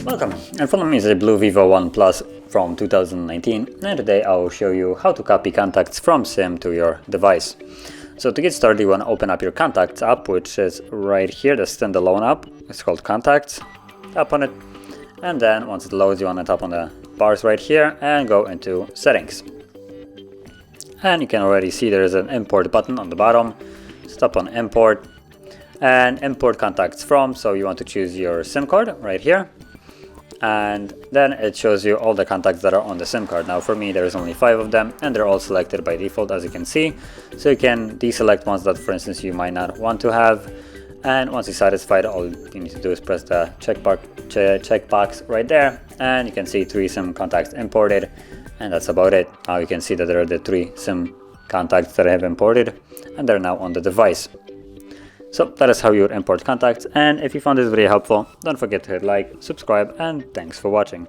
Welcome, in front of me is a BLU Vivo One Plus from 2019, and today I will show you how to copy contacts from SIM to your device. So to get started, you want to open up your Contacts app, which is right here, the standalone app. It's called Contacts. Tap on it, and then once it loads, you want to tap on the bars right here and go into Settings. And you can already see there is an import button on the bottom. So tap on Import and import contacts from. So you want to choose your SIM card right here. And then it shows you all the contacts that are on the SIM card. Now for me there's only 5 of them, and they're all selected by default, as you can see. So you can deselect ones that, for instance, you might not want to have. And once you're satisfied, all you need to do is press the checkbox right there, and you can see 3 SIM contacts imported, and that's about it. Now you can see that there are the 3 SIM contacts that I have imported, and they're now on the device. So that is how you would import contacts, and if you found this video helpful, don't forget to hit like, subscribe, and thanks for watching.